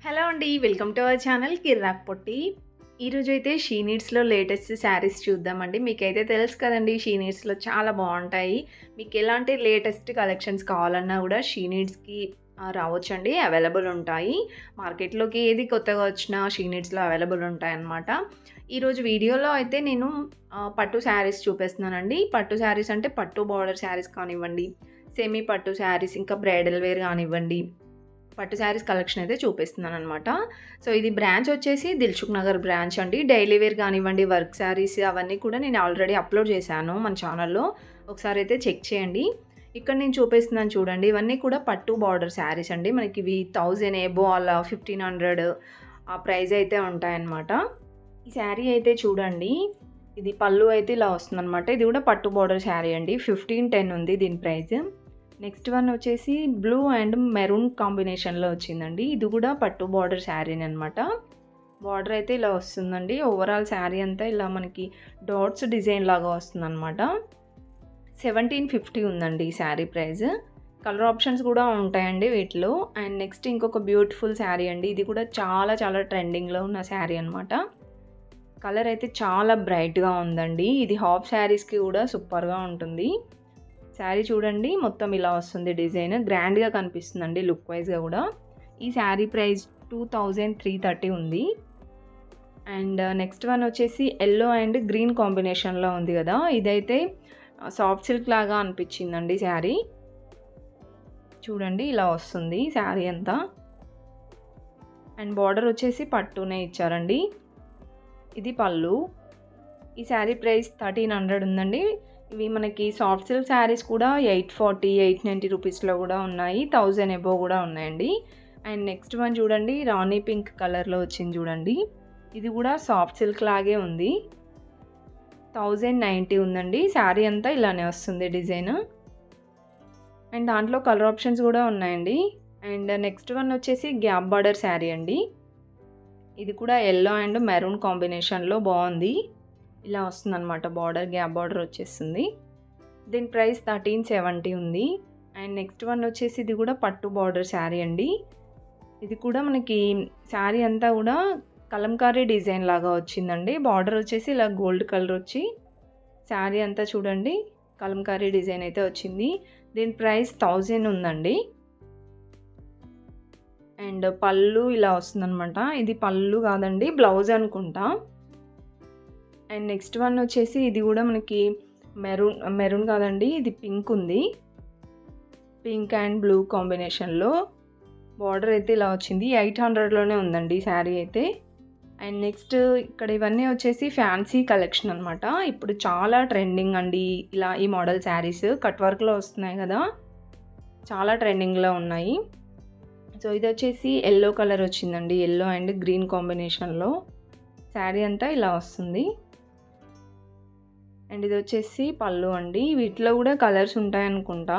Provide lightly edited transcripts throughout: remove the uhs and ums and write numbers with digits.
Hello అండి. Welcome to our channel కిర్రాక్ పొట్టి. ఈరోజైతే she నీడ్స్‌లో latest saris చూద్దామండి. మీకైతే తెలుసు కదండీ షీ నీడ్స్‌లో చాలా బావుంటాయి. మీకు ఎలాంటి లేటెస్ట్ కలెక్షన్స్ కావాలన్నా కూడా షీ నీడ్స్‌కి రావచ్చండి. అవైలబుల్ ఉంటాయి. మార్కెట్‌లోకి ఏది కొత్తగా వచ్చినా షీ నీడ్స్‌లో అవైలబుల్ ఉంటాయన్నమాట. ఈరోజు వీడియోలో అయితే నేను పట్టు శారీస్ చూపిస్తున్నానండి. పట్టు శారీస్ అంటే పట్టు బార్డర్ శారీస్ కానివ్వండి, సెమీ పట్టు శారీస్, ఇంకా బ్రైడల్ వేర్ కానివ్వండి, పట్టు శారీస్ కలెక్షన్ అయితే చూపిస్తున్నాననమాట. సో ఇది బ్రాంచ్ వచ్చేసి దిల్సుఖ్ నగర్ బ్రాంచ్ అండి. డైలీ వేర్ కానివ్వండి, వర్క్ శారీస్ అవన్నీ కూడా నేను ఆల్రెడీ అప్లోడ్ చేశాను మన ఛానల్లో. ఒకసారి అయితే చెక్ చేయండి. ఇక్కడ నేను చూపిస్తున్నాను చూడండి. ఇవన్నీ కూడా పట్టు బార్డర్ శారీస్ అండి. మనకి ఇవి 1000 ఎబో అలా 1500 ఆ ప్రైస్ అయితే ఉంటాయన్నమాట. ఈ శారీ అయితే చూడండి. ఇది పళ్ళు అయితే ఇలా వస్తుందన్నమాట. ఇది కూడా పట్టు బార్డర్ శారీ అండి. 1510 ఉంది దీని ప్రైస్. నెక్స్ట్ వన్ వచ్చేసి బ్లూ అండ్ మెరూన్ కాంబినేషన్లో వచ్చిందండి. ఇది కూడా పట్టు బార్డర్ శారీని అనమాట. బార్డర్ అయితే ఇలా వస్తుందండి. ఓవరాల్ శారీ అంతా ఇలా మనకి డాట్స్ డిజైన్ లాగా వస్తుందన్నమాట. 1750 ఉందండి ఈ శారీ ప్రైస్. కలర్ ఆప్షన్స్ కూడా ఉంటాయండి వీటిలో. అండ్ నెక్స్ట్ ఇంకొక బ్యూటిఫుల్ శారీ అండి. ఇది కూడా చాలా చాలా ట్రెండింగ్లో ఉన్న శారీ అనమాట. కలర్ అయితే చాలా బ్రైట్గా ఉందండి. ఇది హాఫ్ శారీస్కి కూడా సూపర్గా ఉంటుంది. శారీ చూడండి, మొత్తం ఇలా వస్తుంది డిజైన్. గ్రాండ్గా కనిపిస్తుందండి లుక్ వైజ్గా కూడా. ఈ శారీ ప్రైస్ 2330 ఉంది. అండ్ నెక్స్ట్ వన్ వచ్చేసి ఎల్లో అండ్ గ్రీన్ కాంబినేషన్లో ఉంది కదా. ఇదైతే సాఫ్ట్ సిల్క్ లాగా అనిపించిందండి శారీ. చూడండి ఇలా వస్తుంది శారీ అంతా. అండ్ బార్డర్ వచ్చేసి పట్టునే ఇచ్చారండి. ఇది పళ్ళు. ఈ శారీ ప్రైస్ 1300 ఉందండి. ఇవి మనకి సాఫ్ట్ సిల్క్ శారీస్ కూడా 840, 890 రూపీస్లో కూడా ఉన్నాయి. 1000 ఎబో కూడా ఉన్నాయండి. అండ్ నెక్స్ట్ వన్ చూడండి, రాణి పింక్ కలర్లో వచ్చింది చూడండి. ఇది కూడా సాఫ్ట్ సిల్క్ లాగే ఉంది. 1090 ఉందండి. శారీ అంతా ఇలానే వస్తుంది డిజైన్. అండ్ దాంట్లో కలర్ ఆప్షన్స్ కూడా ఉన్నాయండి. అండ్ నెక్స్ట్ వన్ వచ్చేసి గ్యాప్ బార్డర్ శారీ అండి. ఇది కూడా ఎల్లో అండ్ మెరూన్ కాంబినేషన్లో బాగుంది. ఇలా వస్తుందన్నమాట. బార్డర్ గ్యాప్ బార్డర్ వచ్చేస్తుంది. దీని ప్రైస్ 1370 ఉంది. అండ్ నెక్స్ట్ వన్ వచ్చేసి ఇది కూడా పట్టు బార్డర్ శారీ అండి. ఇది కూడా మనకి శారీ అంతా కూడా కలంకారీ డిజైన్ లాగా వచ్చిందండి. బార్డర్ వచ్చేసి ఇలా గోల్డ్ కలర్ వచ్చి శారీ అంతా చూడండి కలంకారీ డిజైన్ అయితే వచ్చింది. దీని ప్రైస్ 1000 ఉందండి. అండ్ పళ్ళు ఇలా వస్తుందన్నమాట. ఇది పళ్ళు కాదండి, బ్లౌజ్ అనుకుంటా. అండ్ నెక్స్ట్ వన్ వచ్చేసి ఇది కూడా మనకి మెరూన్ కాదండి, ఇది పింక్ ఉంది. పింక్ అండ్ బ్లూ కాంబినేషన్లో బార్డర్ అయితే ఇలా వచ్చింది. 800లోనే ఉందండి శారీ అయితే. అండ్ నెక్స్ట్ ఇక్కడ ఇవన్నీ వచ్చేసి ఫ్యాన్సీ కలెక్షన్ అనమాట. ఇప్పుడు చాలా ట్రెండింగ్ అండి ఇలా ఈ మోడల్ శారీస్. కట్ వర్క్లో వస్తున్నాయి కదా, చాలా ట్రెండింగ్లో ఉన్నాయి. సో ఇది వచ్చేసి ఎల్లో కలర్ వచ్చిందండి. ఎల్లో అండ్ గ్రీన్ కాంబినేషన్లో శారీ అంతా ఇలా వస్తుంది. అండ్ ఇది వచ్చేసి పళ్ళు అండి. వీటిలో కూడా కలర్స్ ఉంటాయనుకుంటా.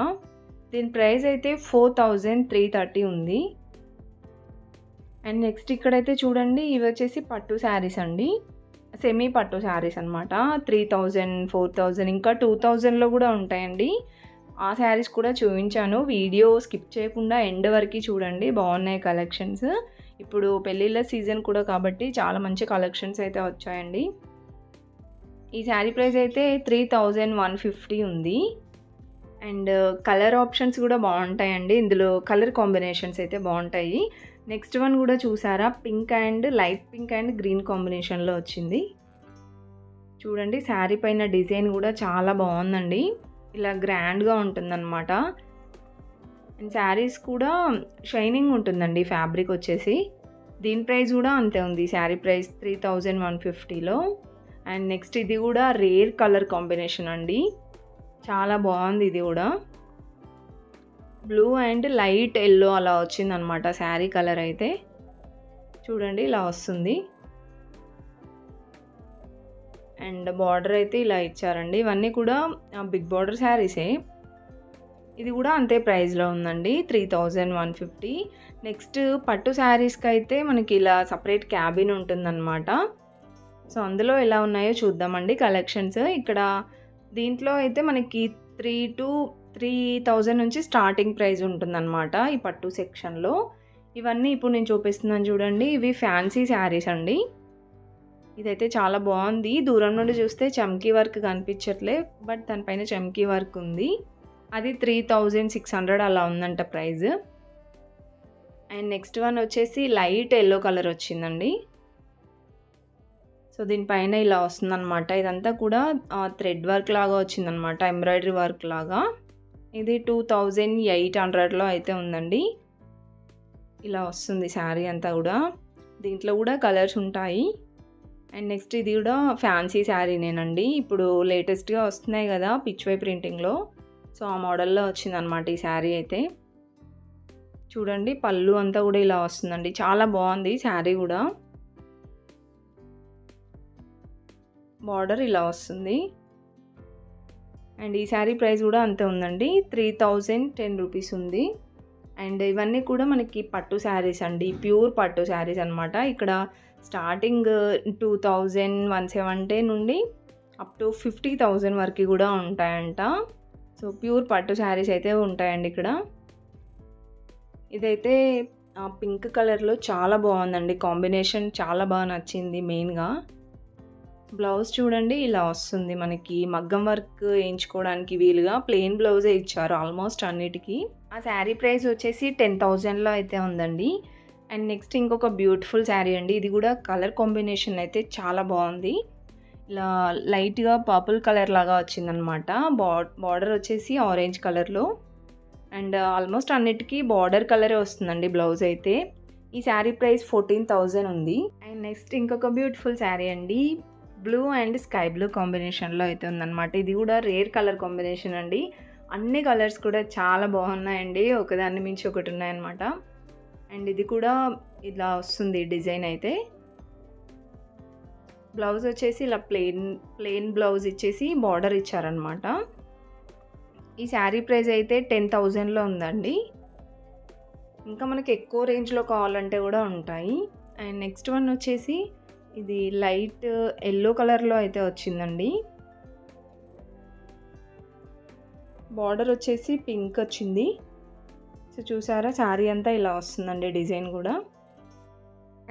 దీని ప్రైస్ అయితే 4330 ఉంది. అండ్ నెక్స్ట్ ఇక్కడైతే చూడండి, ఇవి వచ్చేసి పట్టు శారీస్ అండి. సెమీ పట్టు శారీస్ అనమాట. 3000, 4000 ఇంకా 2000లో కూడా ఉంటాయండి. ఆ శారీస్ కూడా చూపించాను. వీడియో స్కిప్ చేయకుండా ఎండ్ వరకు చూడండి, బాగున్నాయి కలెక్షన్స్. ఇప్పుడు పెళ్ళిళ్ళ సీజన్ కూడా కాబట్టి చాలా మంచి కలెక్షన్స్ అయితే వచ్చాయండి. ఈ శారీ ప్రైస్ అయితే 3150 ఉంది. అండ్ కలర్ ఆప్షన్స్ కూడా బాగుంటాయండి. ఇందులో కలర్ కాంబినేషన్స్ అయితే బాగుంటాయి. నెక్స్ట్ వన్ కూడా చూసారా, pink and light pink and green కాంబినేషన్లో వచ్చింది. చూడండి శారీ పైన డిజైన్ కూడా చాలా బాగుందండి. ఇలా గ్రాండ్గా ఉంటుందన్నమాట. అండ్ శారీస్ కూడా షైనింగ్ ఉంటుందండి ఫ్యాబ్రిక్ వచ్చేసి. దీని ప్రైస్ కూడా అంతే ఉంది. శారీ ప్రైస్ 3150లో. అండ్ నెక్స్ట్ ఇది కూడా రేర్ కలర్ కాంబినేషన్ అండి. చాలా బాగుంది. ఇది కూడా బ్లూ అండ్ లైట్ ఎల్లో అలా వచ్చిందనమాట శారీ కలర్ అయితే. చూడండి ఇలా వస్తుంది. అండ్ బార్డర్ అయితే ఇలా ఇచ్చారండి. ఇవన్నీ కూడా బిగ్ బార్డర్ శారీసే. ఇది కూడా అంతే ప్రైస్లో ఉందండి, 3150. నెక్స్ట్ పట్టు శారీస్కి అయితే మనకి ఇలా సపరేట్ క్యాబిన్ ఉంటుందన్నమాట. సో అందులో ఎలా ఉన్నాయో చూద్దామండి కలెక్షన్స్. ఇక్కడ దీంట్లో అయితే మనకి 3000 నుంచి స్టార్టింగ్ ప్రైస్ ఉంటుందన్నమాట ఈ పట్టు సెక్షన్లో. ఇవన్నీ ఇప్పుడు నేను చూపిస్తున్నాను చూడండి. ఇవి ఫ్యాన్సీ శారీస్ అండి. ఇదైతే చాలా బాగుంది. దూరం నుండి చూస్తే చమ్కీ వర్క్ కనిపించట్లే, బట్ దానిపైన చమ్కీ వర్క్ ఉంది. అది 3600 అలా ఉందంట ప్రైస్. అండ్ నెక్స్ట్ వన్ వచ్చేసి లైట్ ఎల్లో కలర్ వచ్చిందండి. సో దీనిపైన ఇలా వస్తుందన్నమాట. ఇదంతా కూడా థ్రెడ్ వర్క్ లాగా వచ్చిందనమాట, ఎంబ్రాయిడరీ వర్క్ లాగా. ఇది 2800లో అయితే ఉందండి. ఇలా వస్తుంది శారీ అంతా కూడా. దీంట్లో కూడా కలర్స్ ఉంటాయి. అండ్ నెక్స్ట్ ఇది కూడా ఫ్యాన్సీ శారీనేనండి. ఇప్పుడు లేటెస్ట్గా వస్తున్నాయి కదా పిచ్వై ప్రింటింగ్లో, సో ఆ మోడల్లో వచ్చిందనమాట ఈ శారీ అయితే. చూడండి పళ్ళు అంతా కూడా ఇలా వస్తుందండి. చాలా బాగుంది శారీ కూడా. బార్డర్ ఇలా వస్తుంది. అండ్ ఈ శారీ ప్రైస్ కూడా అంతే ఉందండి, 3010 రూపీస్ ఉంది. అండ్ ఇవన్నీ కూడా మనకి పట్టు శారీస్ అండి, ప్యూర్ పట్టు శారీస్ అనమాట. ఇక్కడ స్టార్టింగ్ 2170 నుండి అప్ టు 50,000 వరకు కూడా ఉంటాయంట. సో ప్యూర్ పట్టు శారీస్ అయితే ఉంటాయండి ఇక్కడ. ఇదైతే పింక్ కలర్లో చాలా బాగుందండి, కాంబినేషన్ చాలా బాగా నచ్చింది. మెయిన్గా బ్లౌజ్ చూడండి ఇలా వస్తుంది. మనకి మగ్గం వర్క్ వేయించుకోవడానికి వీలుగా ప్లెయిన్ బ్లౌజే ఇచ్చారు ఆల్మోస్ట్ అన్నిటికీ. ఆ శారీ ప్రైస్ వచ్చేసి 10,000లో అయితే ఉందండి. అండ్ నెక్స్ట్ ఇంకొక బ్యూటిఫుల్ శారీ అండి. ఇది కూడా కలర్ కాంబినేషన్ అయితే చాలా బాగుంది. ఇలా లైట్గా పర్పుల్ కలర్ లాగా వచ్చిందనమాట. బార్డర్ వచ్చేసి ఆరెంజ్ కలర్లో. అండ్ ఆల్మోస్ట్ అన్నిటికీ బార్డర్ కలరే వస్తుందండి బ్లౌజ్ అయితే. ఈ శారీ ప్రైస్ 14,000 ఉంది. అండ్ నెక్స్ట్ ఇంకొక బ్యూటిఫుల్ శారీ అండి. బ్లూ అండ్ స్కై బ్లూ కాంబినేషన్లో అయితే ఉందన్నమాట. ఇది కూడా రేర్ కలర్ కాంబినేషన్ అండి. అన్ని కలర్స్ కూడా చాలా బాగున్నాయండి, ఒకదాన్ని మించి ఒకటి ఉన్నాయన్నమాట. అండ్ ఇది కూడా ఇలా వస్తుంది డిజైన్ అయితే. బ్లౌజ్ వచ్చేసి ఇలా ప్లెయిన్ బ్లౌజ్ ఇచ్చేసి బార్డర్ ఇచ్చారనమాట. ఈ శారీ ప్రైస్ అయితే 10,000లో ఉందండి. ఇంకా మనకి ఎక్కువ రేంజ్లో కావాలంటే కూడా ఉంటాయి. అండ్ నెక్స్ట్ వన్ వచ్చేసి ఇది లైట్ ఎల్లో కలర్లో అయితే వచ్చిందండి. బార్డర్ వచ్చేసి పింక్ వచ్చింది. సో చూసారా శారీ అంతా ఇలా వస్తుందండి డిజైన్ కూడా.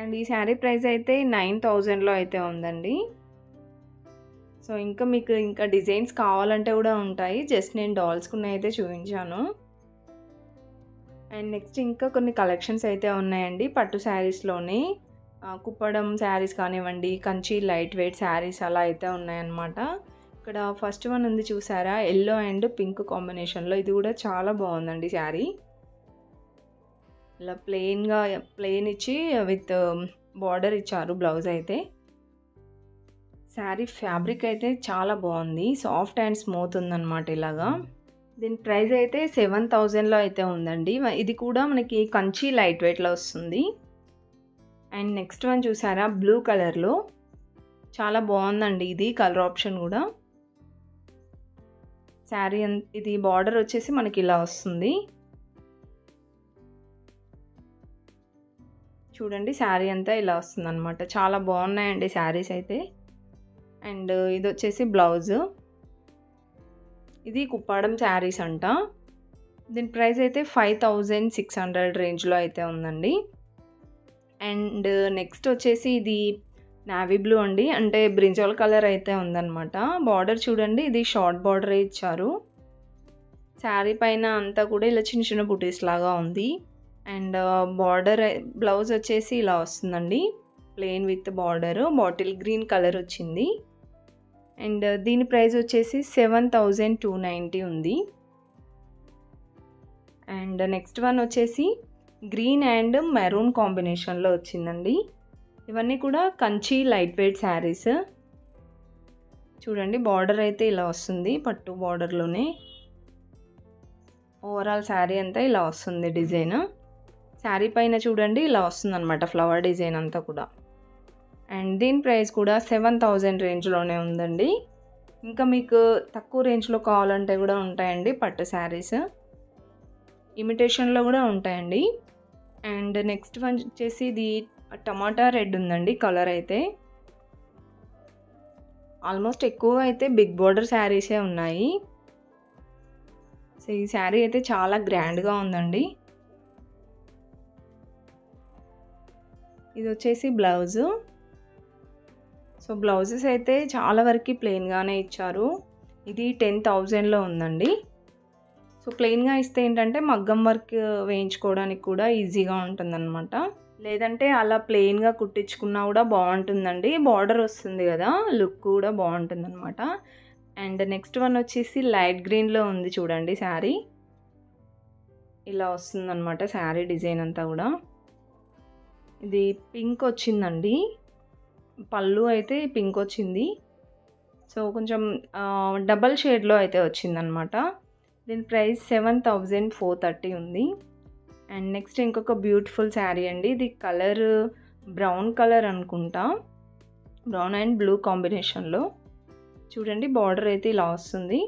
అండ్ ఈ శారీ ప్రైస్ అయితే 9,000లో అయితే ఉందండి. సో ఇంకా మీకు ఇంకా డిజైన్స్ కావాలంటే కూడా ఉంటాయి. జస్ట్ నేను డాల్స్ కొన్ని అయితే చూపించాను. అండ్ నెక్స్ట్ ఇంకా కొన్ని కలెక్షన్స్ అయితే ఉన్నాయండి పట్టు శారీస్లోనే. కుప్పడం శారీస్ కానివ్వండి, కంచి లైట్ వెయిట్ శారీస్ అలా అయితే ఉన్నాయన్నమాట. ఇక్కడ ఫస్ట్ వన్ ఉంది చూసారా, ఎల్లో అండ్ పింక్ కాంబినేషన్లో. ఇది కూడా చాలా బాగుందండి శారీ. ఇలా ప్లెయిన్ ఇచ్చి విత్ బార్డర్ ఇచ్చారు బ్లౌజ్ అయితే. శారీ ఫ్యాబ్రిక్ అయితే చాలా బాగుంది, సాఫ్ట్ అండ్ స్మూత్ ఉందన్నమాట ఇలాగా. దీని ప్రైస్ అయితే 7,000లో అయితే ఉందండి. ఇది కూడా మనకి కంచి లైట్ వెయిట్లో వస్తుంది. అండ్ నెక్స్ట్ వన్ చూసారా బ్లూ కలర్లో, చాలా బాగుందండి ఇది కలర్ ఆప్షన్ కూడా. శారీ ఇది బార్డర్ వచ్చేసి మనకి ఇలా వస్తుంది. చూడండి శారీ అంతా ఇలా వస్తుంది అనమాట. చాలా బాగున్నాయండి శారీస్ అయితే. అండ్ ఇది వచ్చేసి బ్లౌజ్. ఇది కుప్పాడం శారీస్ అంట. దీని ప్రైస్ అయితే 5,600 రేంజ్లో అయితే ఉందండి. అండ్ నెక్స్ట్ వచ్చేసి ఇది నావీ బ్లూ అండి, అంటే బ్రింజాల్ కలర్ అయితే ఉందన్నమాట. బార్డర్ చూడండి ఇది షార్ట్ బార్డరే ఇచ్చారు. శారీ పైన అంతా కూడా ఇలా చిన్న చిన్న బుటీస్ లాగా ఉంది. అండ్ బార్డర్ బ్లౌజ్ వచ్చేసి ఇలా వస్తుందండి, plain with border, bottle green colour వచ్చింది. అండ్ దీని ప్రైస్ వచ్చేసి 7,290 ఉంది. అండ్ నెక్స్ట్ వన్ వచ్చేసి గ్రీన్ అండ్ మెరూన్ కాంబినేషన్లో వచ్చిందండి. ఇవన్నీ కూడా కంచి లైట్ వెయిట్ శారీస్. చూడండి బార్డర్ అయితే ఇలా వస్తుంది, పట్టు బార్డర్లోనే. ఓవరాల్ శారీ అంతా ఇలా వస్తుంది డిజైన్. శారీ పైన చూడండి ఇలా వస్తుంది అనమాట ఫ్లవర్ డిజైన్ అంతా కూడా. అండ్ దీని ప్రైస్ కూడా 7,000 రేంజ్లోనే ఉందండి. ఇంకా మీకు తక్కువ రేంజ్లో కావాలంటే కూడా ఉంటాయండి పట్టు శారీస్, ఇమిటేషన్లో కూడా ఉంటాయండి. అండ్ నెక్స్ట్ వన్ వచ్చేసి ఇది టమాటా రెడ్ ఉందండి కలర్ అయితే. ఆల్మోస్ట్ ఎక్కువ అయితే బిగ్ బార్డర్ శారీసే ఉన్నాయి. సో ఈ శారీ అయితే చాలా గ్రాండ్గా ఉందండి. ఇది వచ్చేసి బ్లౌజు. సో బ్లౌజెస్ అయితే చాలా వరకు ప్లెయిన్గానే ఇచ్చారు. ఇది 10,000లో ఉందండి. సో ప్లెయిన్గా ఇస్తే ఏంటంటే మగ్గం వర్క్ వేయించుకోవడానికి కూడా ఈజీగా ఉంటుందన్నమాట. లేదంటే అలా ప్లెయిన్గా కుట్టించుకున్నా కూడా బాగుంటుందండి. బార్డర్ వస్తుంది కదా, లుక్ కూడా బాగుంటుందన్నమాట. అండ్ నెక్స్ట్ వన్ వచ్చేసి లైట్ గ్రీన్లో ఉంది చూడండి శారీ. ఇలా వస్తుందన్నమాట శారీ డిజైన్ అంతా కూడా. ఇది పింక్ వచ్చిందండి, పళ్ళు అయితే పింక్ వచ్చింది. సో కొంచెం డబల్ షేడ్లో అయితే వచ్చిందనమాట. దీని ప్రైస్ 7,430 ఉంది. అండ్ నెక్స్ట్ ఇంకొక బ్యూటిఫుల్ శారీ అండి. ఇది కలర్ బ్రౌన్ కలర్ అనుకుంటా, బ్రౌన్ అండ్ బ్లూ కాంబినేషన్లో. చూడండి బార్డర్ అయితే ఇలా వస్తుంది.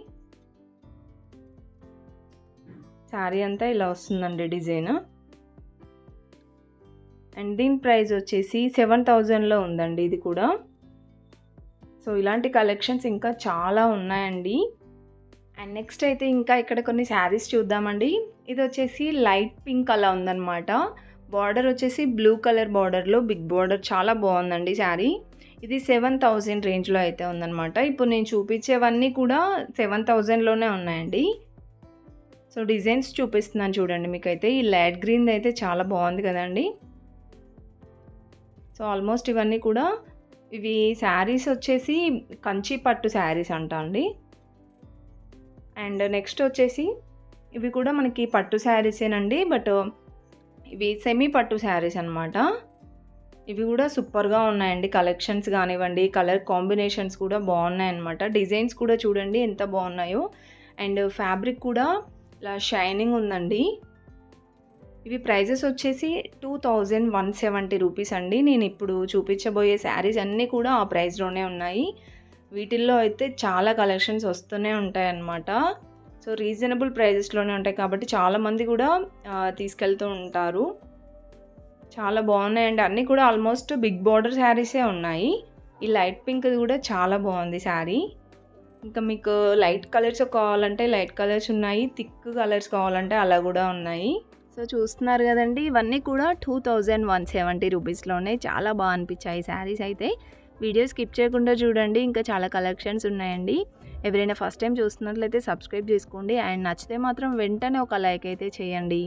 శారీ అంతా ఇలా వస్తుందండి డిజైన్. అండ్ దీని ప్రైస్ వచ్చేసి 7,000లో ఉందండి ఇది కూడా. సో ఇలాంటి కలెక్షన్స్ ఇంకా చాలా ఉన్నాయండి. అండ్ నెక్స్ట్ అయితే ఇంకా ఇక్కడ కొన్ని శారీస్ చూద్దామండి. ఇది వచ్చేసి లైట్ పింక్ అలా ఉందన్నమాట. బార్డర్ వచ్చేసి బ్లూ కలర్ బార్డర్లో బిగ్ బార్డర్, చాలా బాగుందండి శారీ. ఇది 7,000 రేంజ్లో అయితే ఉందన్నమాట. ఇప్పుడు నేను చూపించేవన్నీ కూడా 7,000లోనే ఉన్నాయండి. సో డిజైన్స్ చూపిస్తున్నాను చూడండి మీకైతే. ఈ లైట్ గ్రీన్ అయితే చాలా బాగుంది కదండి. సో ఆల్మోస్ట్ ఇవన్నీ కూడా ఇవి శారీస్ వచ్చేసి కంచి పట్టు శారీస్ అంట అండి. అండ్ నెక్స్ట్ వచ్చేసి ఇవి కూడా మనకి పట్టు శారీసేనండి, బట్ ఇవి సెమీ పట్టు శారీస్ అనమాట. ఇవి కూడా సూపర్గా ఉన్నాయండి. కలెక్షన్స్ కానివ్వండి, కలర్ కాంబినేషన్స్ కూడా బాగున్నాయి అనమాట. డిజైన్స్ కూడా చూడండి ఎంత బాగున్నాయో. అండ్ ఫ్యాబ్రిక్ కూడా ఇలా షైనింగ్ ఉందండి. ఇవి ప్రైజెస్ వచ్చేసి 2,170 రూపీస్ అండి. నేను ఇప్పుడు చూపించబోయే శారీస్ అన్నీ కూడా ఆ ప్రైస్లోనే ఉన్నాయి. వీటిల్లో అయితే చాలా కలెక్షన్స్ వస్తూనే ఉంటాయి అన్నమాట. సో రీజనబుల్ ప్రైజెస్లోనే ఉంటాయి కాబట్టి చాలామంది కూడా తీసుకెళ్తూ ఉంటారు. చాలా బాగున్నాయండి. అన్నీ కూడా ఆల్మోస్ట్ బిగ్ బార్డర్ శారీసే ఉన్నాయి. ఈ లైట్ పింక్ కూడా చాలా బాగుంది శారీ. ఇంకా మీకు లైట్ కలర్స్ కావాలంటే లైట్ కలర్స్ ఉన్నాయి, థిక్ కలర్స్ కావాలంటే అలా కూడా ఉన్నాయి. సో చూస్తున్నారు కదండి, ఇవన్నీ కూడా 2,170 రూపీస్లోనే చాలా బాగా అనిపించాయి శారీస్ అయితే. వీడియో స్కిప్ చేయకుండా చూడండి, ఇంకా చాలా కలెక్షన్స్ ఉన్నాయండి. ఎవరైనా ఫస్ట్ టైం చూస్తున్నట్లయితే సబ్స్క్రైబ్ చేసుకోండి. అండ్ నచ్చితే మాత్రం వెంటనే ఒక లైక్ అయితే చేయండి.